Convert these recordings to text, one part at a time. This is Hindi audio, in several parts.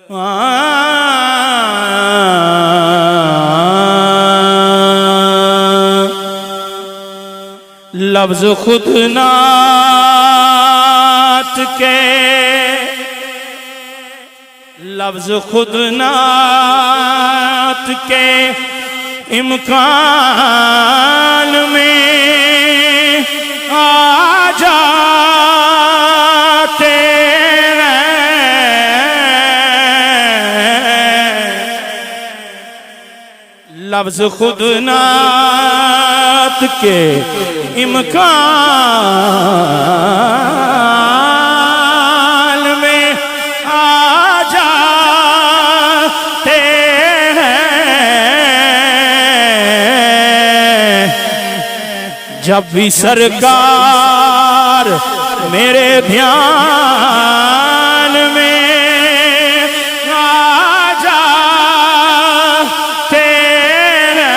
लफ्ज खुद नात के, लफ्ज खुद नात के इम्कान में आ जाते हैं। लफ्ज खुद नात के इम्कान में आ जाते हैं। जब भी सरकार मेरे ध्यान में आ जाते हैं।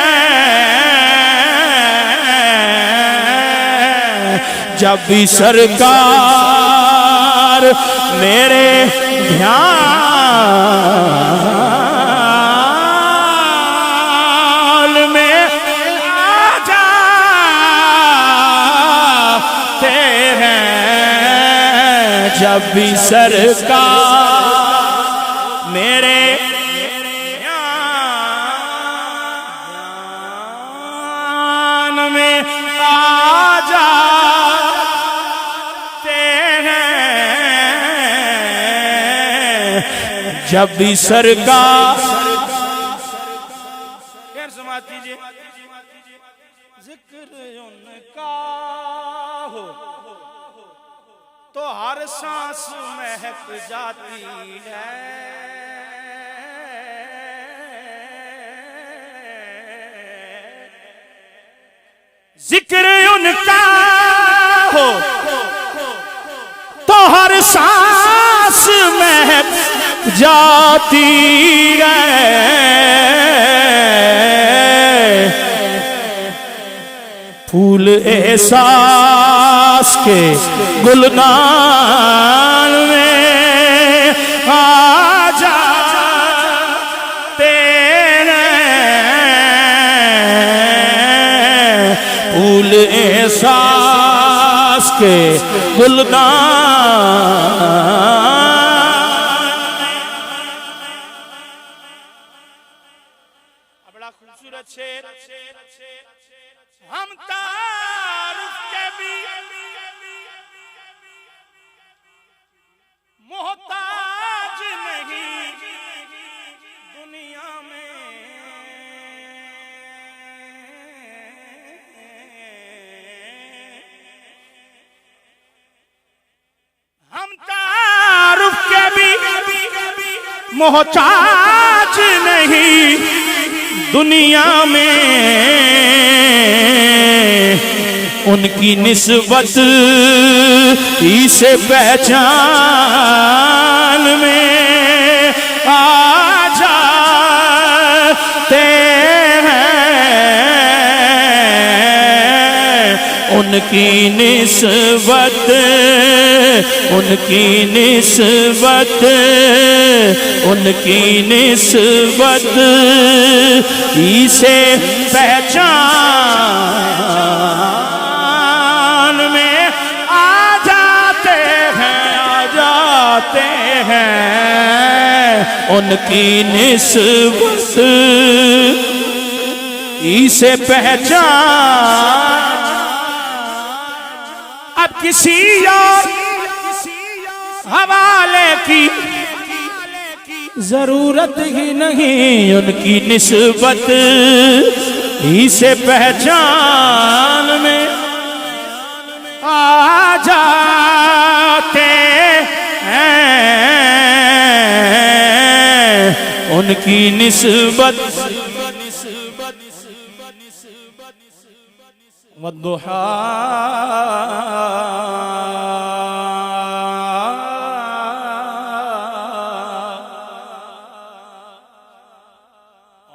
जब भी सरकार मेरे ध्यान में आ जाते हैं। जब भी सरकार मेरे ध्यान में आ जाते हैं। जब भी सरकार समाज कीजिए, जिक्र उनका हो तो हर सांस महक जाती है। जिक्र उनका हो तो हर सांस महक जाती है। फूल एहसास के गुलनान में आ जाते हैं। फूल एहसास के गुलनान बड़ा खूबसूरत शेर। हम तारुफ के भी मोहताज नहीं दुनिया में। हम तारुफ के भी मोहताज नहीं दुनिया में। उनकी निस्बत इसे पहचान में आ जाते हैं। उनकी निस्बत, उनकी निस्बत, उनकी निस्बत इसे पहचान में आ जाते हैं, आ जाते हैं। उनकी निस्बत इसे पहचान। अब किसी और हवाले की जरूरत ही नहीं। उनकी निस्बत इसे पहचान में आ जाते हैं। उनकी निस्बत वद्दुहा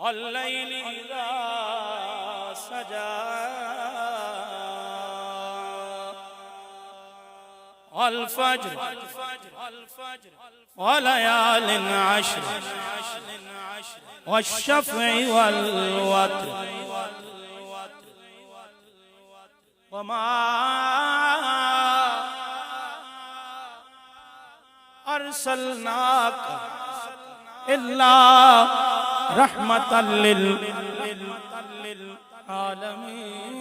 वल्लैलि इज़ा सजा वल फज्र वलयालिन अश्र वश्शफ़ई वल वत्र वमा अर्सलनाका इल्ला रहमतल लिल आलमीन।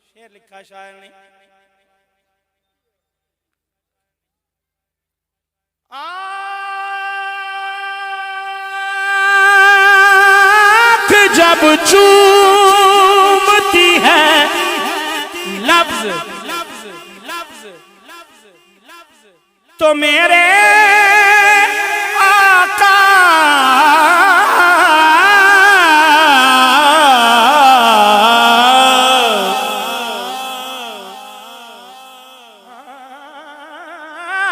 शेर लिखा शायर ने, आँख जब चूमती है लफ्ज तो मेरे आका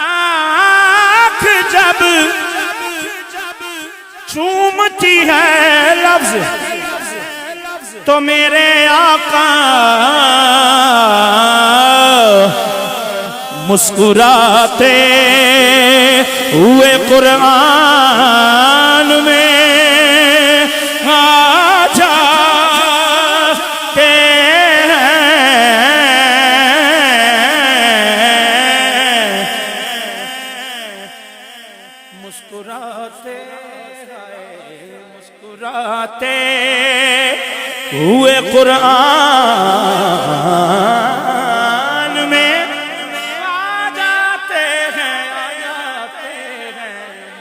आँख जब चूमती है लफ्ज तो मेरे आका मुस्कुराते हुए कुरान में आ जाते हैं, मुस्कुराते मुस्कुराते हुए कुरान में आ जाते हैं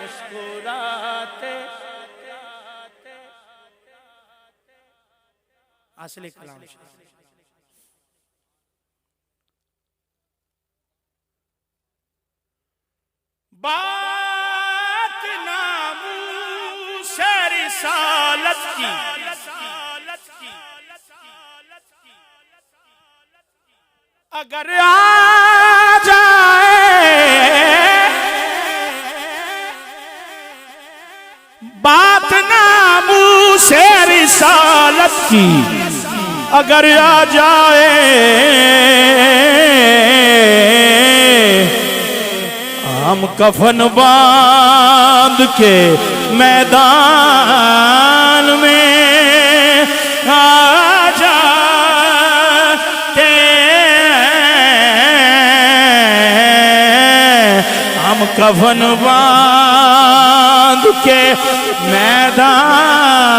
मुस्कुराते। असली कलाम बात नामूसे रिसालत की अगर आ जाए, बात नामूसे रिसालत की अगर आ जाए, हम कफन बांध के मैदान में आ जाते हैं, हम कफन बांध के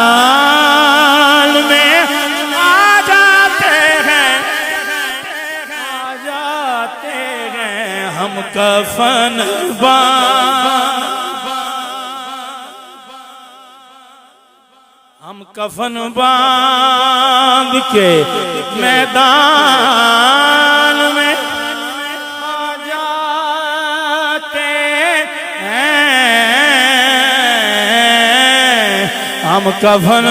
मैदान में आ जाते हैं, हम कफन हम कफन बांध के मैदान में आ जाते हैं, हम कफन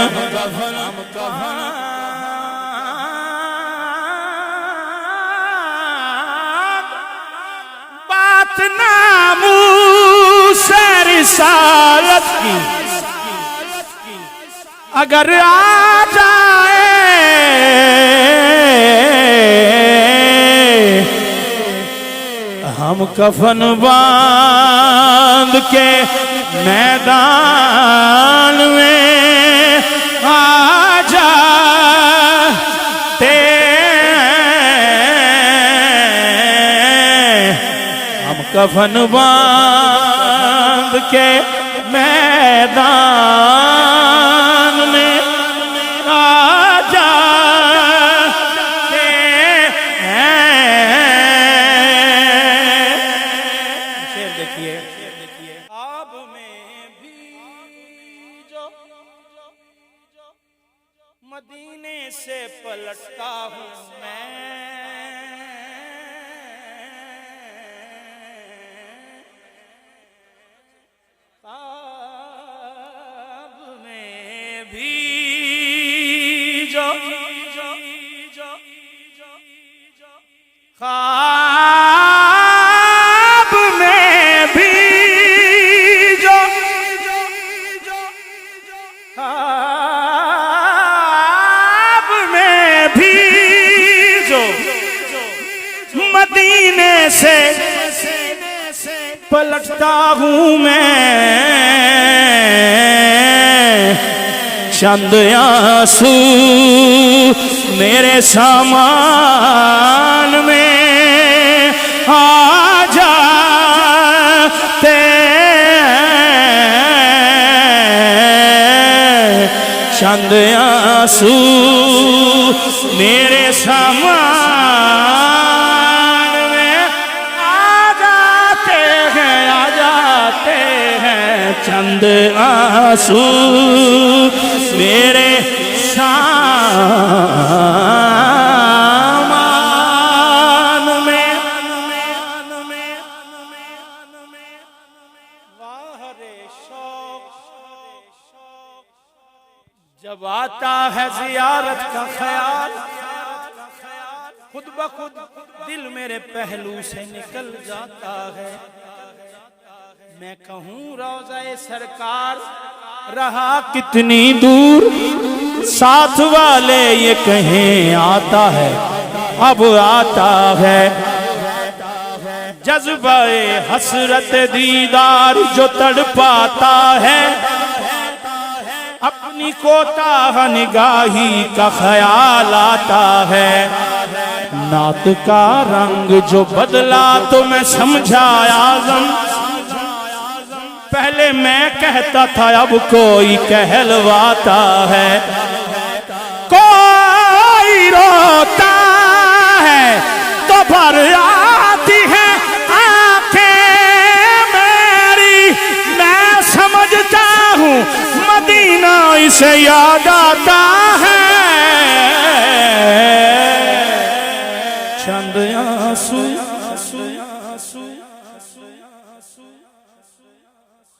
नामूसे रिसालत की अगर आ जाए, हम कफन बांध के मैदान में आ जाते हैं, हम कफन बांध के मैदान में आ जाते हैं। शेर देखिए, ख्वाब में भी जो मदीने से पलटता हूँ मैं, ख्वाब में भी जो ख्वाब में भी जो मदीने से पलटता हूँ मैं, चंद आंसू मेरे सामान में आ जाते, चंद आंसू मेरे सामान में आ जाते हैं, चंद आंसू मेरे सामान में। वाह रे शौक जब आता है ज़ियारत का ख्याल, खुद ब खुद दिल मेरे पहलू से निकल जाता है। मैं कहूँ रोज़ा-ए सरकार रहा कितनी दूर, साथ वाले ये कहें आता है, अब आता है। जज्बा-ए हसरत दीदार जो तड़पाता है, अपनी कोताह निगाही का ख्याल आता है। नात का रंग जो बदला तो मैं समझा आज़म, पहले मैं कहता था अब कोई कहलवाता है। कोई रोता है तो भर आती है आंखें मेरी, मैं समझता हूँ मदीना इसे याद आता है। चंद आंसू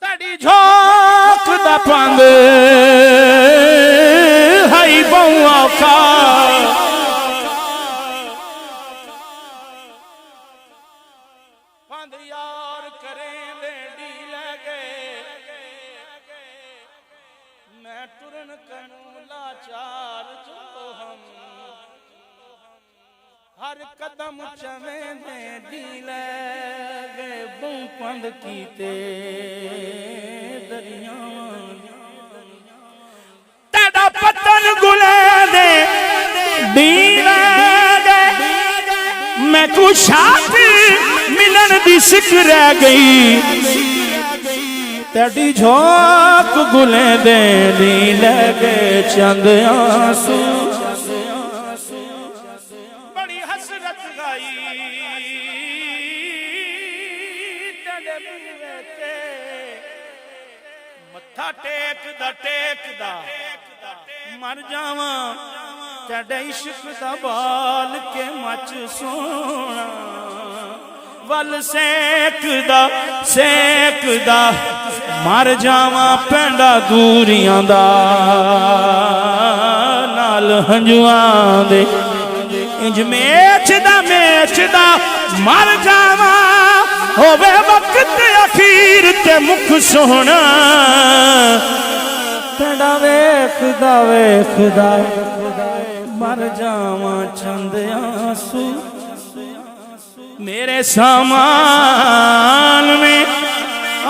तड़ी झोंक दा पंग हाई बहुआ का, पंद यार करें दे डी लगे, मैं टुरन कनू लाचार जो हम, हर कदम चमें दे डी लगे, बहु पंद कीते तेरा पतन गुले दे दीना दे, मैं कुछ मिलन दी सिक रह गई, तेरी झोंक गुले दे दी लगे, चंद आंसू बड़ी हसरत गाई तेरे मुँह ते, मत्था टेकदा मर जावा, तेरे इश्क दा बाल के मच सोना, वल सेकदा मर जावा, पेंडा दूरियां दा नाल हंजुआं दे, इंज मेचदा मर जावा, होवे वक्त अखीर ते मुख सोना, तेरा वेखदा मर जावा, चंद आंसू मेरे सामान में आ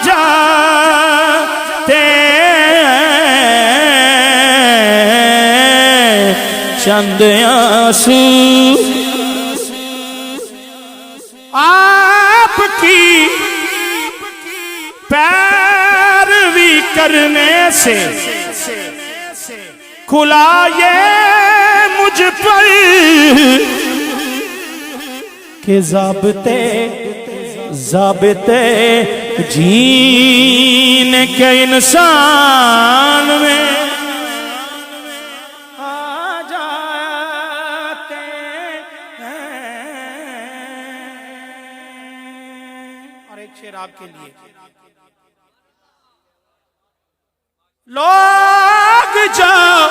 जाते, चंद आंसू आपकी पैरवी करने से खुला ये मुझ पर के ज़ाबिते जीने के इंसान में आ जाते हैं। और एक शेर आपके लिए, लोग जाओ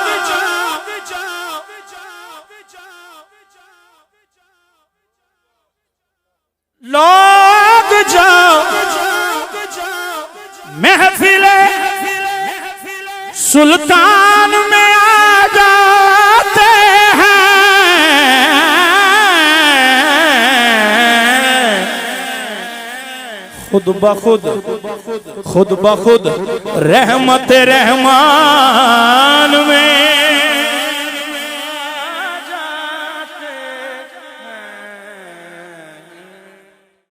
लोग जाओ महफिले सुल्तान में आ जाते हैं, खुद ब खुद रहमत रहमान में